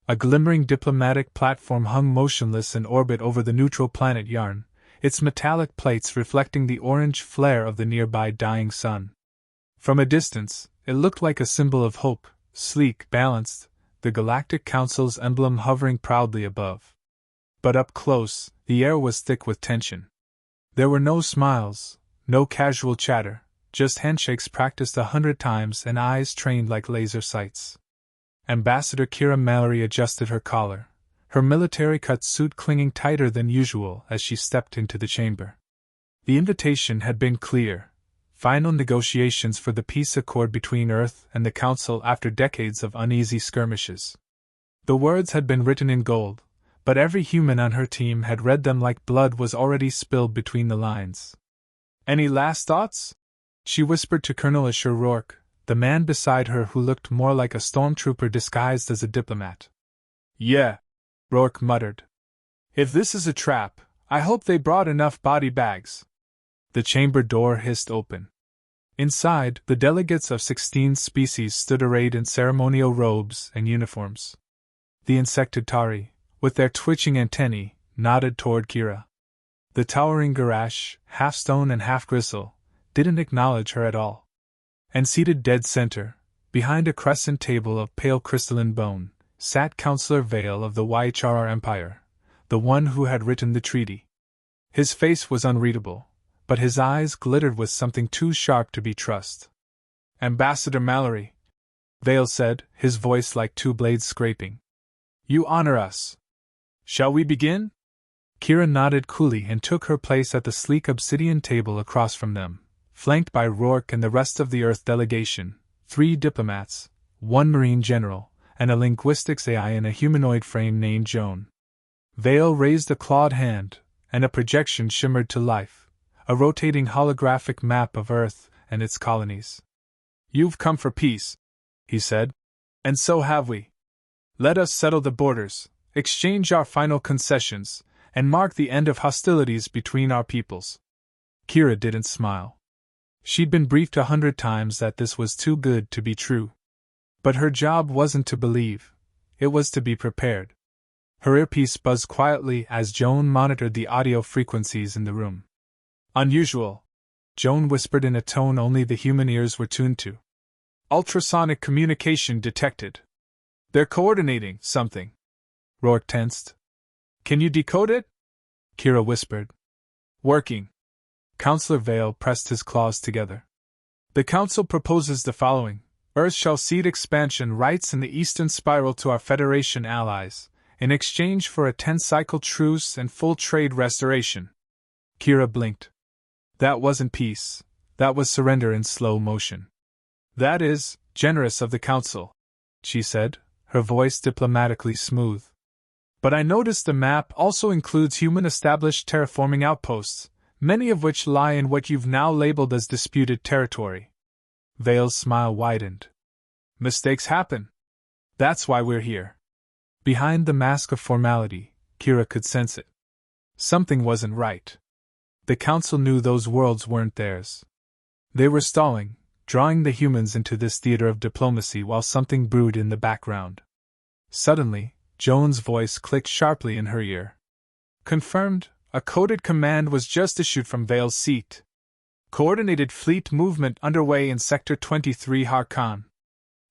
A glimmering diplomatic platform hung motionless in orbit over the neutral planet Yarn, its metallic plates reflecting the orange flare of the nearby dying sun. From a distance, it looked like a symbol of hope, sleek, balanced, the Galactic Council's emblem hovering proudly above. But up close, the air was thick with tension. There were no smiles, no casual chatter, just handshakes practiced 100 times and eyes trained like laser sights. Ambassador Kira Mallory adjusted her collar, her military-cut suit clinging tighter than usual as she stepped into the chamber. The invitation had been clear: final negotiations for the peace accord between Earth and the Council after decades of uneasy skirmishes. The words had been written in gold, but every human on her team had read them like blood was already spilled between the lines. "Any last thoughts?" she whispered to Colonel Asher Rourke, the man beside her who looked more like a stormtrooper disguised as a diplomat. "Yeah," Rourke muttered. "If this is a trap, I hope they brought enough body bags." The chamber door hissed open. Inside, the delegates of 16 species stood arrayed in ceremonial robes and uniforms. The Insectitari, with their twitching antennae, nodded toward Kira. The towering Garash, half stone and half gristle, didn't acknowledge her at all. And seated dead center, behind a crescent table of pale crystalline bone, sat Councillor Vale of the YHRR Empire, the one who had written the treaty. His face was unreadable, but his eyes glittered with something too sharp to be trust. "Ambassador Mallory," Vale said, his voice like two blades scraping. "You honor us. Shall we begin?" Kira nodded coolly and took her place at the sleek obsidian table across from them, flanked by Rourke and the rest of the Earth delegation, 3 diplomats, 1 Marine general, and a linguistics AI in a humanoid frame named Joan. Vale raised a clawed hand, and a projection shimmered to life, a rotating holographic map of Earth and its colonies. "You've come for peace," he said. "And so have we. Let us settle the borders, exchange our final concessions, and mark the end of hostilities between our peoples." Kira didn't smile. She'd been briefed 100 times that this was too good to be true. But her job wasn't to believe, it was to be prepared. Her earpiece buzzed quietly as Joan monitored the audio frequencies in the room. "Unusual," Joan whispered in a tone only the human ears were tuned to. "Ultrasonic communication detected. They're coordinating something." Rourke tensed. "Can you decode it?" Kira whispered. "Working." Councillor Vale pressed his claws together. "The Council proposes the following: Earth shall cede expansion rights in the Eastern Spiral to our Federation allies, in exchange for a 10-cycle truce and full trade restoration." Kira blinked. That wasn't peace, that was surrender in slow motion. "That is generous of the Council," she said, her voice diplomatically smooth. "But I noticed the map also includes human-established terraforming outposts, many of which lie in what you've now labeled as disputed territory." Vale's smile widened. "Mistakes happen. That's why we're here." Behind the mask of formality, Kira could sense it. Something wasn't right. The Council knew those worlds weren't theirs. They were stalling, drawing the humans into this theater of diplomacy while something brewed in the background. Suddenly, Joan's voice clicked sharply in her ear. "Confirmed, a coded command was just issued from Vale's seat. Coordinated fleet movement underway in Sector 23 Harkon.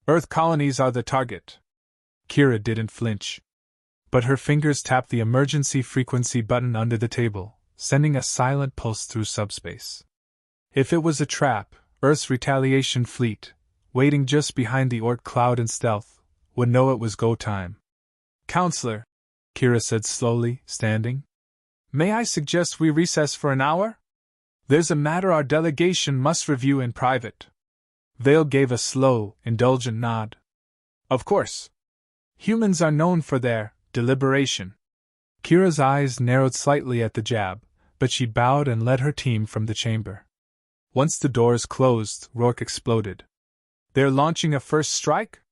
Earth colonies are the target." Kira didn't flinch. But her fingers tapped the emergency frequency button under the table, sending a silent pulse through subspace. If it was a trap, Earth's retaliation fleet, waiting just behind the Oort cloud in stealth, would know it was go time. "Counselor," Kira said slowly, standing, "may I suggest we recess for an hour? There's a matter our delegation must review in private." Vale gave a slow, indulgent nod. "Of course. Humans are known for their deliberation." Kira's eyes narrowed slightly at the jab, but she bowed and led her team from the chamber. Once the doors closed, Rourke exploded. "They're launching a first strike?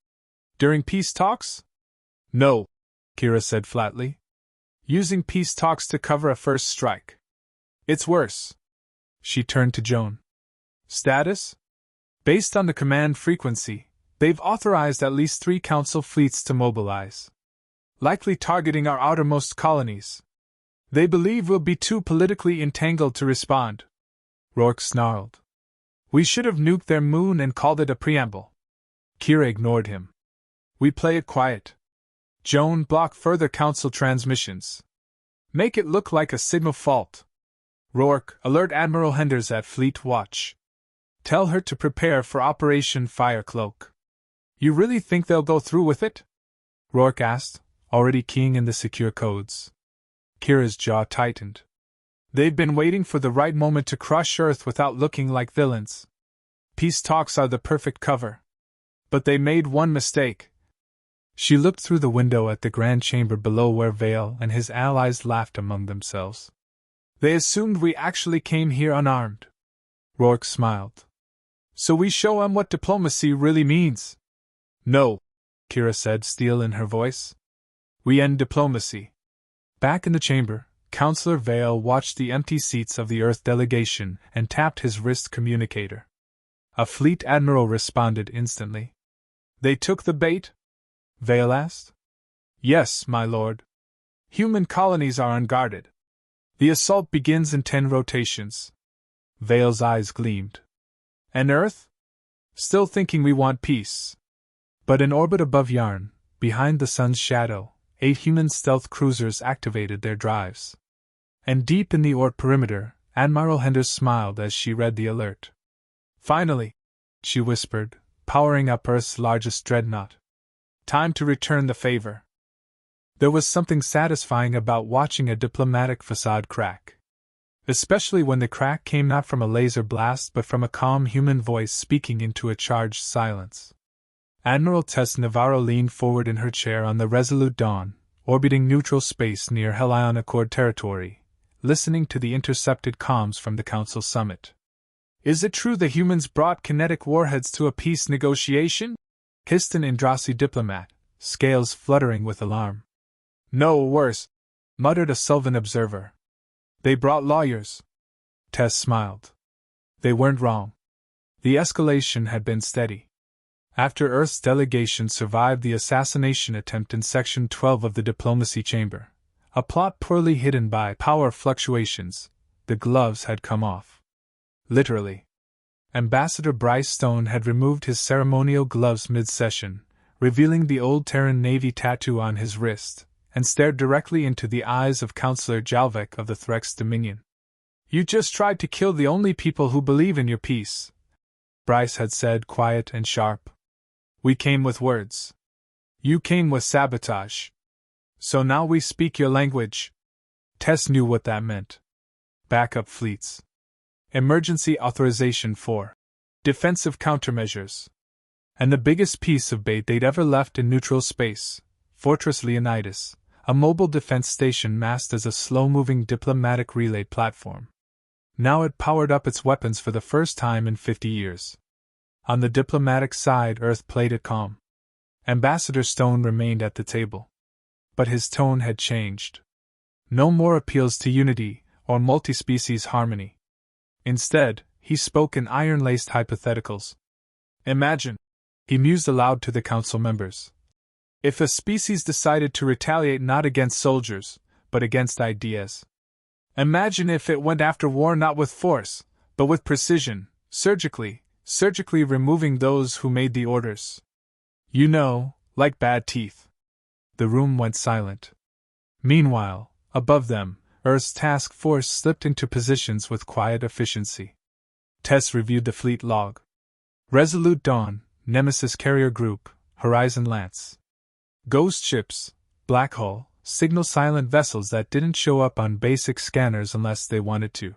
During peace talks?" "No," Kira said flatly. "Using peace talks to cover a first strike. It's worse." She turned to Joan. "Status? Based on the command frequency, they've authorized at least 3 Council fleets to mobilize. likely targeting our outermost colonies. They believe we'll be too politically entangled to respond. Rourke snarled. We should have nuked their moon and called it a preamble. Kira ignored him. We play it quiet. Joan, block further council transmissions. Make it look like a signal fault. Rourke, alert Admiral Henders at Fleet Watch. Tell her to prepare for Operation Firecloak. You really think they'll go through with it? Rourke asked, already keying in the secure codes. Kira's jaw tightened. They've been waiting for the right moment to crush Earth without looking like villains. Peace talks are the perfect cover. But they made one mistake. She looked through the window at the grand chamber below where Vale and his allies laughed among themselves. They assumed we actually came here unarmed. Rourke smiled. So we show 'em what diplomacy really means. No, Kira said, steel in her voice. We end diplomacy. Back in the chamber, Counselor Vale watched the empty seats of the Earth delegation and tapped his wrist communicator. A fleet admiral responded instantly. They took the bait? Vale asked. Yes, my lord. Human colonies are unguarded. The assault begins in 10 rotations. Vale's eyes gleamed. And Earth? Still thinking we want peace. But in orbit above Yarn, behind the sun's shadow, 8 human stealth cruisers activated their drives. And deep in the Oort perimeter, Admiral Henders smiled as she read the alert. Finally, she whispered, powering up Earth's largest dreadnought. Time to return the favor. There was something satisfying about watching a diplomatic facade crack. Especially when the crack came not from a laser blast but from a calm human voice speaking into a charged silence. Admiral Tess Navarro leaned forward in her chair on the Resolute Dawn, orbiting neutral space near Helion Accord territory, listening to the intercepted comms from the Council summit. Is it true the humans brought kinetic warheads to a peace negotiation? Hissed an Indrasi diplomat, scales fluttering with alarm. No, worse, muttered a Sylvan observer. They brought lawyers. Tess smiled. They weren't wrong. The escalation had been steady. After Earth's delegation survived the assassination attempt in Section 12 of the Diplomacy Chamber, a plot poorly hidden by power fluctuations, the gloves had come off. Literally. Ambassador Bryce Stone had removed his ceremonial gloves mid-session, revealing the old Terran Navy tattoo on his wrist, and stared directly into the eyes of Counselor Jalvek of the Threx Dominion. You just tried to kill the only people who believe in your peace, Bryce had said, quiet and sharp. We came with words. You came with sabotage. So now we speak your language. Tess knew what that meant. Backup fleets. Emergency authorization for defensive countermeasures. And the biggest piece of bait they'd ever left in neutral space, Fortress Leonidas, a mobile defense station masked as a slow-moving diplomatic relay platform. Now it powered up its weapons for the first time in 50 years. On the diplomatic side, Earth played it calm. Ambassador Stone remained at the table. But his tone had changed. No more appeals to unity or multi-species harmony. Instead, he spoke in iron-laced hypotheticals. Imagine, he mused aloud to the council members, if a species decided to retaliate not against soldiers, but against ideas. Imagine if it went after war not with force, but with precision, surgically removing those who made the orders. You know, like bad teeth. The room went silent. Meanwhile, above them, Earth's task force slipped into positions with quiet efficiency. Tess reviewed the fleet log. Resolute Dawn, Nemesis Carrier Group, Horizon Lance. Ghost ships, Black Hull, signal-silent vessels that didn't show up on basic scanners unless they wanted to.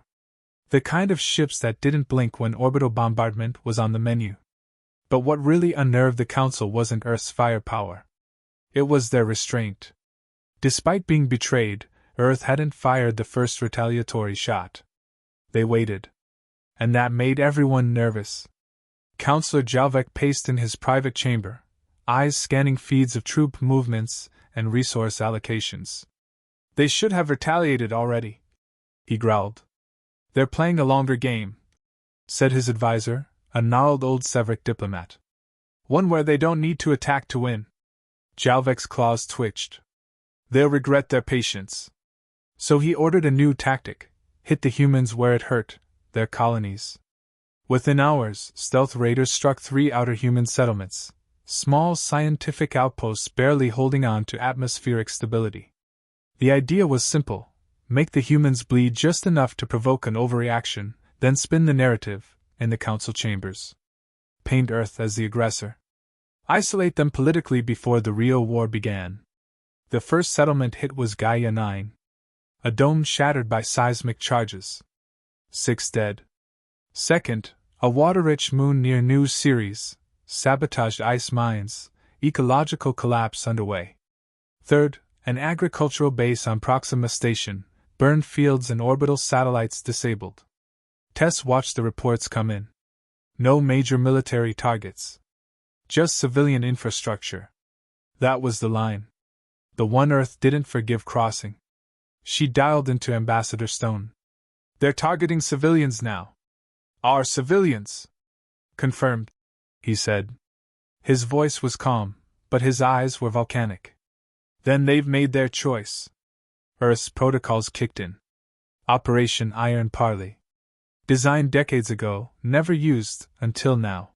The kind of ships that didn't blink when orbital bombardment was on the menu. But what really unnerved the Council wasn't Earth's firepower. It was their restraint. Despite being betrayed, Earth hadn't fired the first retaliatory shot. They waited. And that made everyone nervous. Counselor Jalvek paced in his private chamber, eyes scanning feeds of troop movements and resource allocations. They should have retaliated already, he growled. They're playing a longer game, said his advisor, a gnarled old Severic diplomat. One where they don't need to attack to win. Jalvek's claws twitched. They'll regret their patience. So he ordered a new tactic: hit the humans where it hurt, their colonies. Within hours, stealth raiders struck 3 outer human settlements, small scientific outposts barely holding on to atmospheric stability. The idea was simple: make the humans bleed just enough to provoke an overreaction, then spin the narrative in the council chambers. Paint Earth as the aggressor. Isolate them politically before the real war began. The first settlement hit was Gaia 9. A dome shattered by seismic charges. 6 dead. Second, a water-rich moon near New Ceres, sabotaged ice mines, ecological collapse underway. Third, an agricultural base on Proxima Station, burned fields and orbital satellites disabled. Tess watched the reports come in. No major military targets. Just civilian infrastructure. That was the line. The One Earth didn't forgive crossing. She dialed into Ambassador Stone. They're targeting civilians now. Our civilians. Confirmed, he said. His voice was calm, but his eyes were volcanic. Then they've made their choice. Earth's protocols kicked in. Operation Iron Parley. Designed decades ago, never used until now.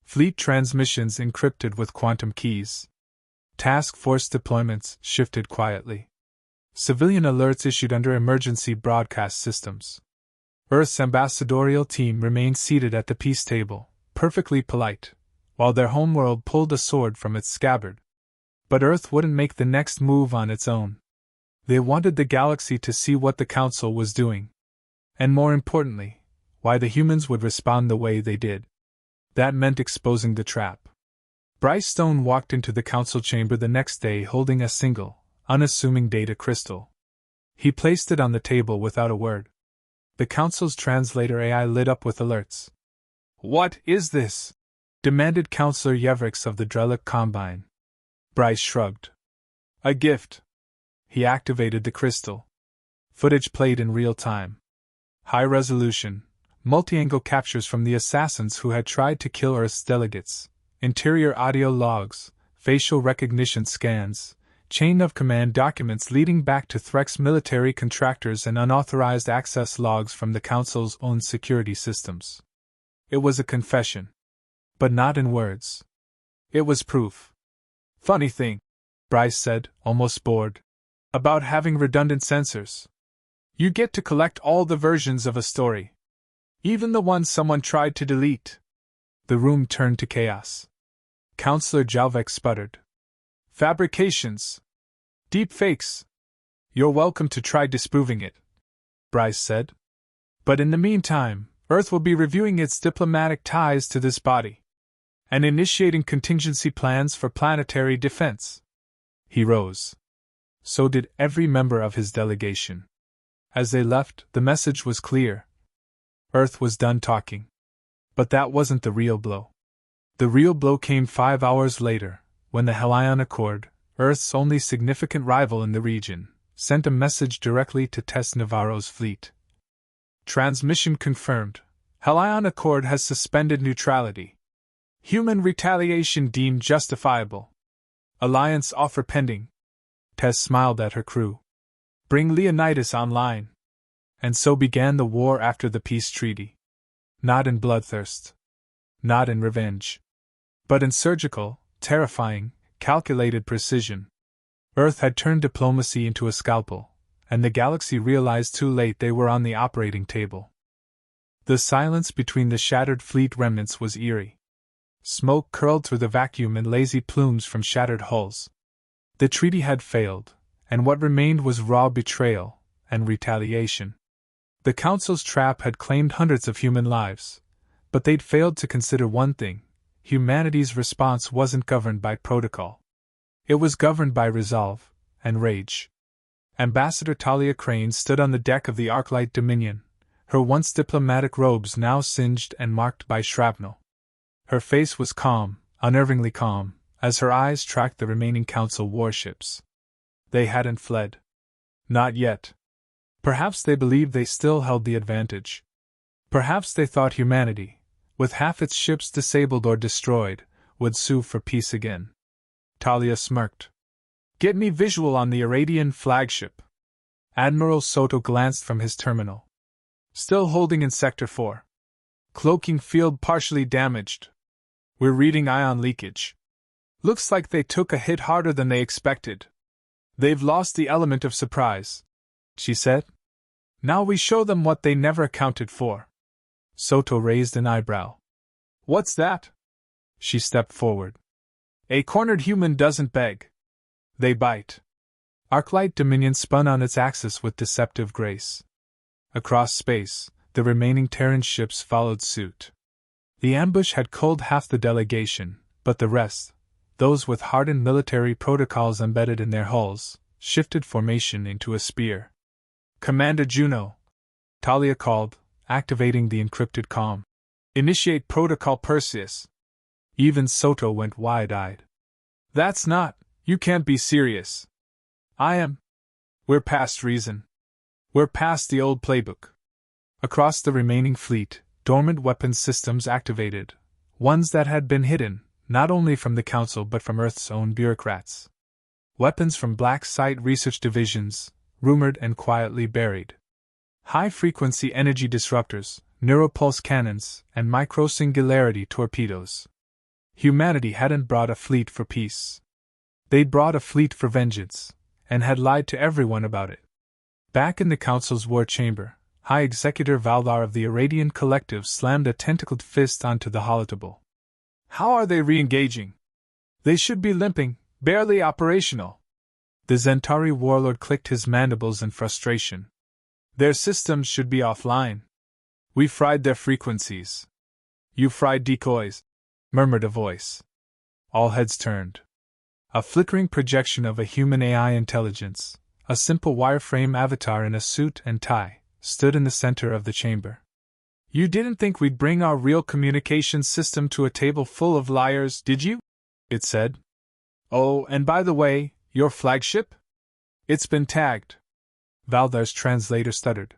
Fleet transmissions encrypted with quantum keys. Task force deployments shifted quietly. Civilian alerts issued under emergency broadcast systems. Earth's ambassadorial team remained seated at the peace table, perfectly polite, while their homeworld pulled a sword from its scabbard. But Earth wouldn't make the next move on its own. They wanted the galaxy to see what the Council was doing. And more importantly, why the humans would respond the way they did. That meant exposing the trap. Bryce Stone walked into the Council chamber the next day holding a single, unassuming data crystal. He placed it on the table without a word. The Council's translator AI lit up with alerts. "What is this?" demanded Counselor Yevrix of the Drellic Combine. Bryce shrugged. "A gift." He activated the crystal. Footage played in real time. High resolution, multi-angle captures from the assassins who had tried to kill Earth's delegates, interior audio logs, facial recognition scans, chain of command documents leading back to Threx military contractors and unauthorized access logs from the Council's own security systems. It was a confession. But not in words. It was proof. "Funny thing," Bryce said, almost bored, "about having redundant sensors. You get to collect all the versions of a story. Even the ones someone tried to delete." The room turned to chaos. Counselor Jalvek sputtered. "Fabrications. Deep fakes. You're welcome to try disproving it," Bryce said. "But in the meantime, Earth will be reviewing its diplomatic ties to this body. And initiating contingency plans for planetary defense." He rose. So did every member of his delegation. As they left, the message was clear. Earth was done talking. But that wasn't the real blow. The real blow came 5 hours later, when the Helion Accord, Earth's only significant rival in the region, sent a message directly to Tess Navarro's fleet. Transmission confirmed. Helion Accord has suspended neutrality. Human retaliation deemed justifiable. Alliance offer pending. Tess smiled at her crew. Bring Leonidas online. And so began the war after the peace treaty. Not in bloodthirst. Not in revenge. But in surgical, terrifying, calculated precision. Earth had turned diplomacy into a scalpel, and the galaxy realized too late they were on the operating table. The silence between the shattered fleet remnants was eerie. Smoke curled through the vacuum in lazy plumes from shattered hulls. The treaty had failed, and what remained was raw betrayal and retaliation. The Council's trap had claimed hundreds of human lives, but they'd failed to consider one thing: humanity's response wasn't governed by protocol. It was governed by resolve and rage. Ambassador Talia Crane stood on the deck of the Arclight Dominion, her once diplomatic robes now singed and marked by shrapnel. Her face was calm, unnervingly calm, as her eyes tracked the remaining Council warships. They hadn't fled. Not yet. Perhaps they believed they still held the advantage. Perhaps they thought humanity, with half its ships disabled or destroyed, would sue for peace again. Talia smirked. Get me visual on the Irradian flagship. Admiral Soto glanced from his terminal. Still holding in Sector 4. Cloaking field partially damaged. We're reading ion leakage. Looks like they took a hit harder than they expected. They've lost the element of surprise, she said. Now we show them what they never accounted for. Soto raised an eyebrow. What's that? She stepped forward. A cornered human doesn't beg. They bite. Arclight Dominion spun on its axis with deceptive grace. Across space, the remaining Terran ships followed suit. The ambush had culled half the delegation, but the rest, those with hardened military protocols embedded in their hulls, shifted formation into a spear. Commander Juno, Talia called, activating the encrypted comm. Initiate Protocol Perseus. Even Soto went wide-eyed. That's not, you can't be serious. I am. We're past reason. We're past the old playbook. Across the remaining fleet, dormant weapons systems activated, ones that had been hidden, not only from the Council but from Earth's own bureaucrats. Weapons from black site research divisions, rumored and quietly buried. High-frequency energy disruptors, neuropulse cannons, and microsingularity torpedoes. Humanity hadn't brought a fleet for peace. They'd brought a fleet for vengeance, and had lied to everyone about it. Back in the Council's war chamber, High Executor Valdar of the Irradian Collective slammed a tentacled fist onto the holotable. How are they re-engaging? They should be limping, barely operational. The Zentari warlord clicked his mandibles in frustration. Their systems should be offline. We fried their frequencies. You fried decoys, murmured a voice. All heads turned. A flickering projection of a human AI intelligence, a simple wireframe avatar in a suit and tie, stood in the center of the chamber. You didn't think we'd bring our real communications system to a table full of liars, did you? It said. Oh, and by the way, your flagship? It's been tagged. Valdar's translator stuttered.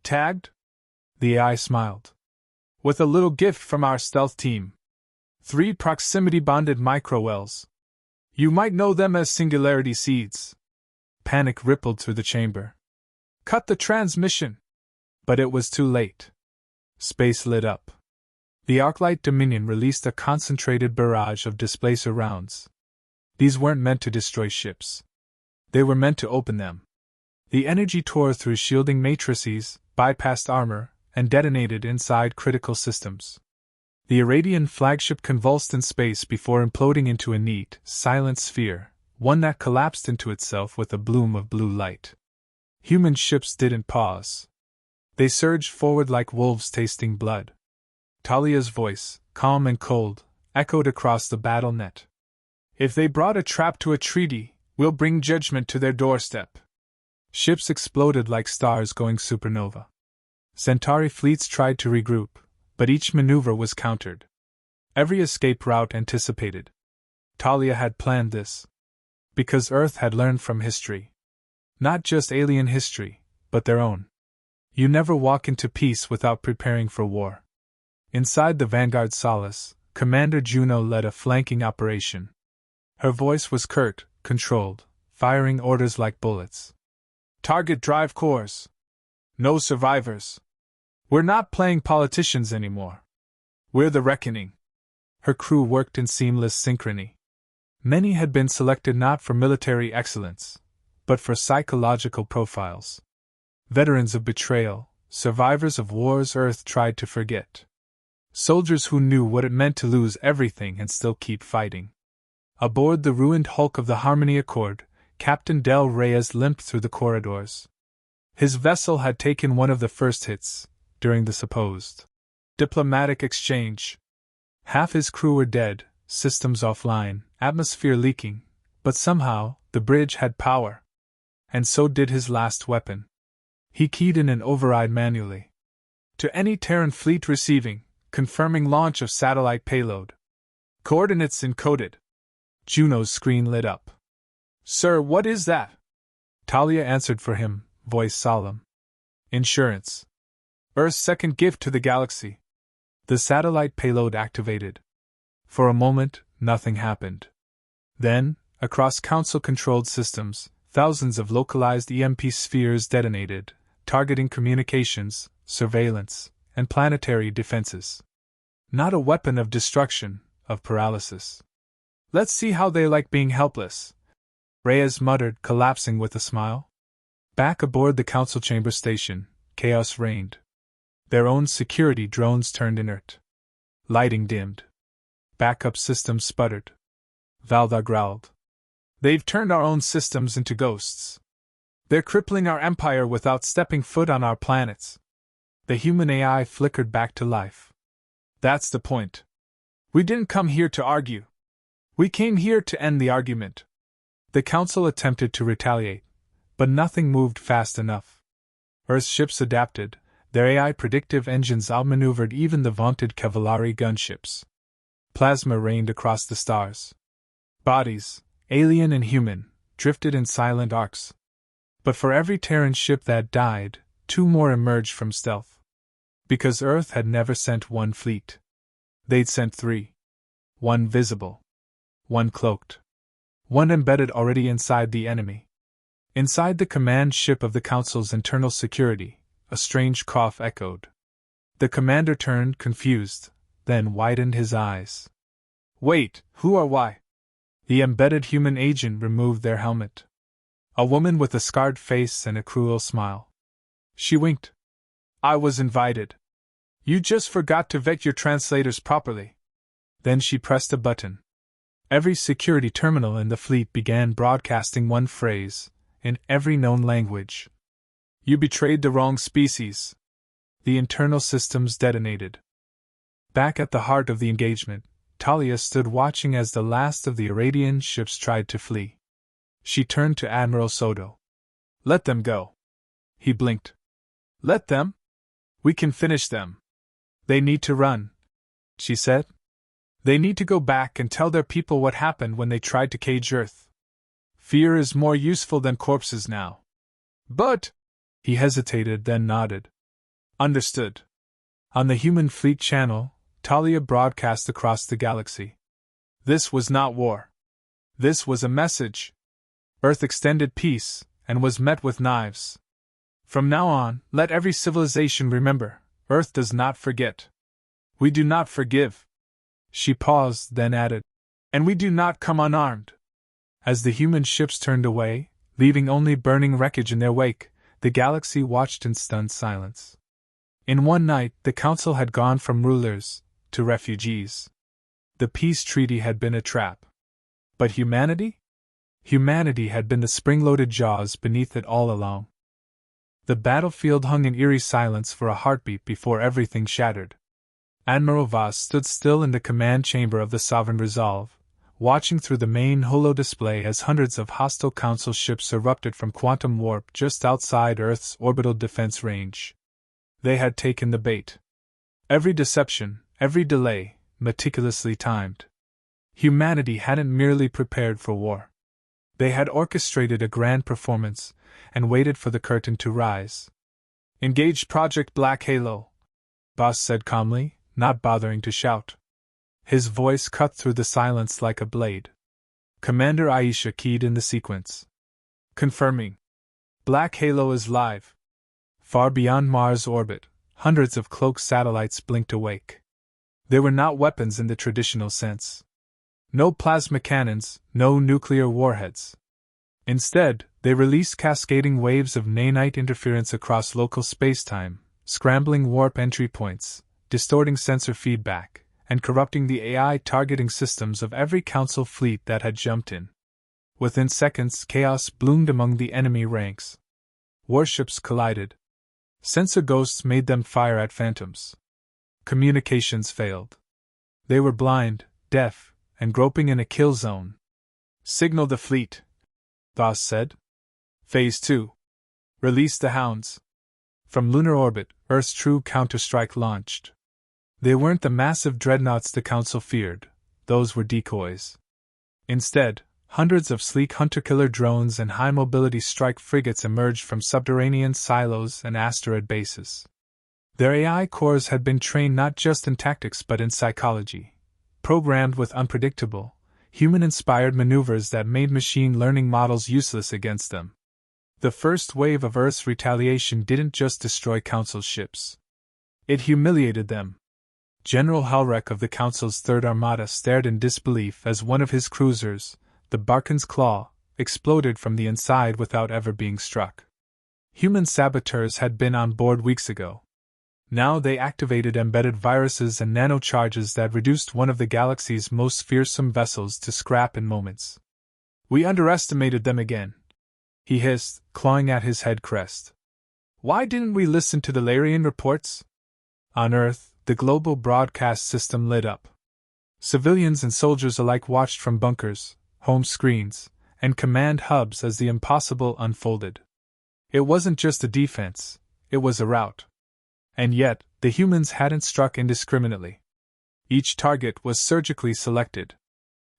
Tagged? The AI smiled. With a little gift from our stealth team. 3 proximity-bonded microwells. You might know them as singularity seeds. Panic rippled through the chamber. Cut the transmission! But it was too late. Space lit up. The Arclight Dominion released a concentrated barrage of displacer rounds. These weren't meant to destroy ships. They were meant to open them. The energy tore through shielding matrices, bypassed armor, and detonated inside critical systems. The Irradian flagship convulsed in space before imploding into a neat, silent sphere, one that collapsed into itself with a bloom of blue light. Human ships didn't pause. They surged forward like wolves tasting blood. Talia's voice, calm and cold, echoed across the battle net. If they brought a trap to a treaty, we'll bring judgment to their doorstep. Ships exploded like stars going supernova. Centauri fleets tried to regroup, but each maneuver was countered. Every escape route anticipated. Talia had planned this. Because Earth had learned from history. Not just alien history, but their own. You never walk into peace without preparing for war. Inside the Vanguard Solace, Commander Juno led a flanking operation. Her voice was curt, controlled, firing orders like bullets. Target drive cores. No survivors. We're not playing politicians anymore. We're the reckoning. Her crew worked in seamless synchrony. Many had been selected not for military excellence, but for psychological profiles. Veterans of betrayal, survivors of wars Earth tried to forget. Soldiers who knew what it meant to lose everything and still keep fighting. Aboard the ruined hulk of the Harmony Accord, Captain Del Reyes limped through the corridors. His vessel had taken one of the first hits, during the supposed diplomatic exchange. Half his crew were dead, systems offline, atmosphere leaking, but somehow, the bridge had power. And so did his last weapon. He keyed in an override manually. To any Terran fleet receiving, confirming launch of satellite payload. Coordinates encoded. Juno's screen lit up. Sir, what is that? Talia answered for him, voice solemn. Insurance. Earth's second gift to the galaxy. The satellite payload activated. For a moment, nothing happened. Then, Across Council-controlled systems, thousands of localized EMP spheres detonated, targeting communications, surveillance, and planetary defenses. Not a weapon of destruction, of paralysis. "Let's see how they like being helpless," Reyes muttered, collapsing with a smile. Back aboard the Council chamber station, chaos reigned. Their own security drones turned inert. Lighting dimmed. Backup systems sputtered. Valda growled. "They've turned our own systems into ghosts. They're crippling our empire without stepping foot on our planets." The human AI flickered back to life. "That's the point. We didn't come here to argue. We came here to end the argument." The Council attempted to retaliate, but nothing moved fast enough. Earth's ships adapted, their AI predictive engines outmaneuvered even the vaunted Cavallari gunships. Plasma rained across the stars. Bodies, alien and human, drifted in silent arcs. But for every Terran ship that died, 2 more emerged from stealth. Because Earth had never sent 1 fleet. They'd sent 3. 1 visible. 1 cloaked. 1 embedded already inside the enemy. Inside the command ship of the Council's internal security, a strange cough echoed. The commander turned, confused, then widened his eyes. "Wait, who or why?" The embedded human agent removed their helmet. A woman with a scarred face and a cruel smile. She winked. "I was invited. You just forgot to vet your translators properly." Then she pressed a button. Every security terminal in the fleet began broadcasting one phrase, in every known language. "You betrayed the wrong species." The internal systems detonated. Back at the heart of the engagement, Talia stood watching as the last of the Iradian ships tried to flee. She turned to Admiral Soto. "Let them go." He blinked. "Let them? We can finish them." "They need to run," she said. "They need to go back and tell their people what happened when they tried to cage Earth. Fear is more useful than corpses now." "But—" he hesitated, then nodded. "Understood." On the human fleet channel, Talia broadcast across the galaxy. This was not war. This was a message. Earth extended peace, and was met with knives. From now on, let every civilization remember, Earth does not forget. We do not forgive. She paused, then added, "And we do not come unarmed." As the human ships turned away, leaving only burning wreckage in their wake, the galaxy watched in stunned silence. In one night, the Council had gone from rulers to refugees. The peace treaty had been a trap. But humanity? Humanity had been the spring-loaded jaws beneath it all along. The battlefield hung in eerie silence for a heartbeat before everything shattered. Admiral Voss stood still in the command chamber of the Sovereign Resolve, watching through the main holodisplay as hundreds of hostile Council ships erupted from quantum warp just outside Earth's orbital defense range. They had taken the bait. Every deception, every delay, meticulously timed. Humanity hadn't merely prepared for war. They had orchestrated a grand performance, and waited for the curtain to rise. "Engage Project Black Halo," Voss said calmly, not bothering to shout. His voice cut through the silence like a blade. Commander Aisha keyed in the sequence. "Confirming. Black Halo is live." Far beyond Mars' orbit, hundreds of cloaked satellites blinked awake. They were not weapons in the traditional sense. No plasma cannons, no nuclear warheads. Instead, they released cascading waves of nanite interference across local spacetime, scrambling warp entry points, distorting sensor feedback, and corrupting the AI targeting systems of every Council fleet that had jumped in. Within seconds, chaos bloomed among the enemy ranks. Warships collided. Sensor ghosts made them fire at phantoms. Communications failed. They were blind, deaf, and groping in a kill zone. "Signal the fleet," Voss said. "Phase 2. Release the hounds." From lunar orbit, Earth's true counterstrike launched. They weren't the massive dreadnoughts the Council feared, those were decoys. Instead, hundreds of sleek hunter-killer drones and high-mobility strike frigates emerged from subterranean silos and asteroid bases. Their AI cores had been trained not just in tactics but in psychology, programmed with unpredictable, human-inspired maneuvers that made machine learning models useless against them. The first wave of Earth's retaliation didn't just destroy Council ships. It humiliated them. General Halrek of the Council's Third Armada stared in disbelief as one of his cruisers, the Barkan's Claw, exploded from the inside without ever being struck. Human saboteurs had been on board weeks ago. Now they activated embedded viruses and nanocharges that reduced one of the galaxy's most fearsome vessels to scrap in moments. "We underestimated them again," he hissed, clawing at his head crest. "Why didn't we listen to the Larian reports?" On Earth, the global broadcast system lit up. Civilians and soldiers alike watched from bunkers, home screens, and command hubs as the impossible unfolded. It wasn't just a defense, it was a rout. And yet, the humans hadn't struck indiscriminately. Each target was surgically selected.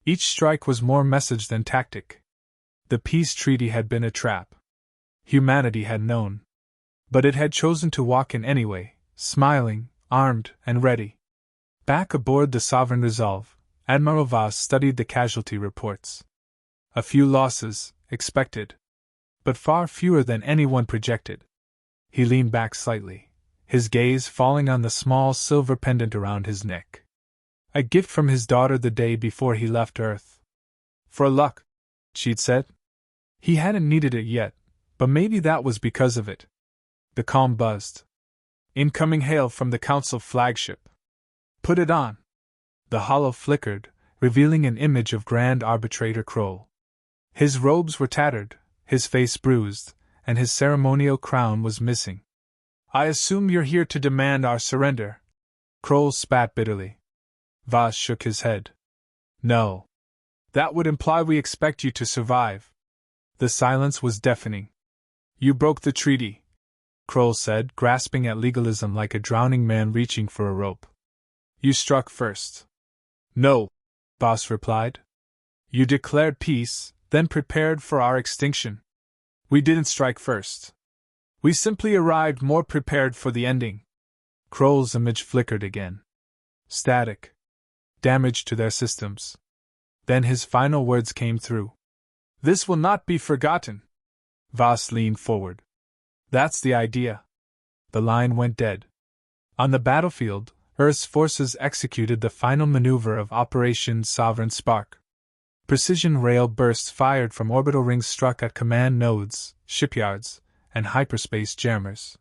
Each strike was more message than tactic. The peace treaty had been a trap. Humanity had known. But it had chosen to walk in anyway, smiling, armed, and ready. Back aboard the Sovereign Resolve, Admiral Voss studied the casualty reports. A few losses, expected. But far fewer than anyone projected. He leaned back slightly, his gaze falling on the small silver pendant around his neck. A gift from his daughter the day before he left Earth. "For luck," she'd said. He hadn't needed it yet, but maybe that was because of it. The calm buzzed. "Incoming hail from the Council flagship. Put it on." The holo flickered, revealing an image of Grand Arbitrator Kroll. His robes were tattered, his face bruised, and his ceremonial crown was missing. "I assume you're here to demand our surrender." Kroll spat bitterly. Voss shook his head. "No. That would imply we expect you to survive." The silence was deafening. "You broke the treaty," Kroll said, grasping at legalism like a drowning man reaching for a rope. "You struck first." "No," Voss replied. "You declared peace, then prepared for our extinction. We didn't strike first. We simply arrived more prepared for the ending." Kroll's image flickered again. Static. Damage to their systems. Then his final words came through. "This will not be forgotten." Voss leaned forward. "That's the idea." The line went dead. On the battlefield, Earth's forces executed the final maneuver of Operation Sovereign Spark. Precision rail bursts fired from orbital rings struck at command nodes, shipyards, and hyperspace jammers.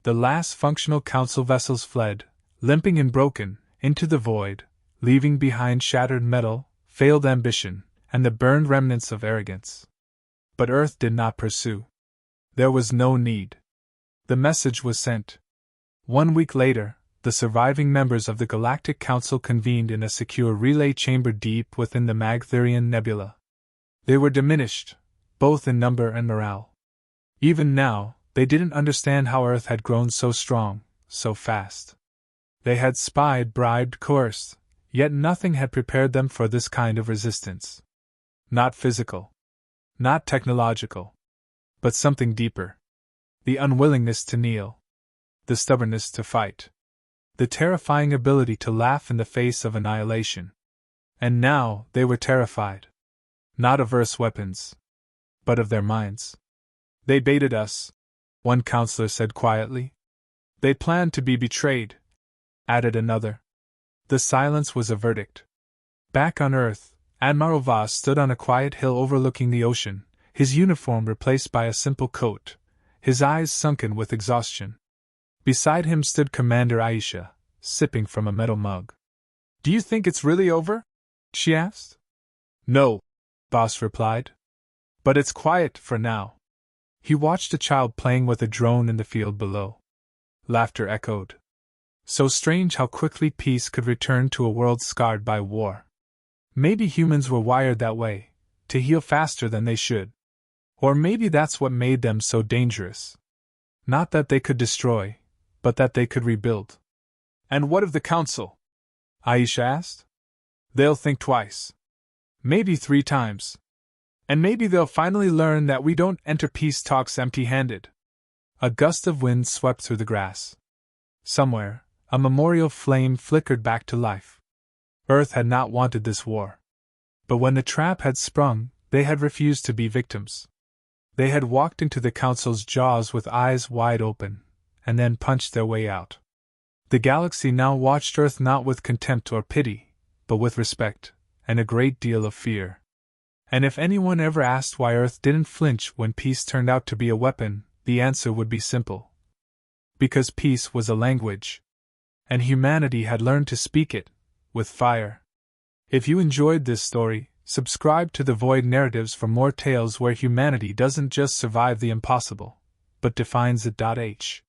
The last functional Council vessels fled, limping and broken, into the void, leaving behind shattered metal, failed ambition, and the burned remnants of arrogance. But Earth did not pursue. There was no need. The message was sent. 1 week later, the surviving members of the Galactic Council convened in a secure relay chamber deep within the Magtherian Nebula. They were diminished, both in number and morale. Even now, they didn't understand how Earth had grown so strong, so fast. They had spied, bribed, coerced, yet nothing had prepared them for this kind of resistance. Not physical. Not technological. But something deeper. The unwillingness to kneel. The stubbornness to fight. The terrifying ability to laugh in the face of annihilation. And now they were terrified. Not of Earth's weapons. But of their minds. "They baited us," one counselor said quietly. "They planned to be betrayed," added another. The silence was a verdict. Back on Earth, Admiral Voss stood on a quiet hill overlooking the ocean, his uniform replaced by a simple coat, his eyes sunken with exhaustion. Beside him stood Commander Aisha, sipping from a metal mug. "Do you think it's really over?" she asked. "No," Voss replied. "But it's quiet for now." He watched a child playing with a drone in the field below. Laughter echoed. So strange how quickly peace could return to a world scarred by war. Maybe humans were wired that way, to heal faster than they should. Or maybe that's what made them so dangerous. Not that they could destroy, but that they could rebuild. "And what of the Council?" Aisha asked. "They'll think twice. Maybe 3 times. And maybe they'll finally learn that we don't enter peace talks empty-handed." A gust of wind swept through the grass. Somewhere, a memorial flame flickered back to life. Earth had not wanted this war. But when the trap had sprung, they had refused to be victims. They had walked into the Council's jaws with eyes wide open, and then punched their way out. The galaxy now watched Earth not with contempt or pity, but with respect, and a great deal of fear. And if anyone ever asked why Earth didn't flinch when peace turned out to be a weapon, the answer would be simple. Because peace was a language. And humanity had learned to speak it, with fire. If you enjoyed this story, subscribe to the Void Narratives for more tales where humanity doesn't just survive the impossible, but defines it. H.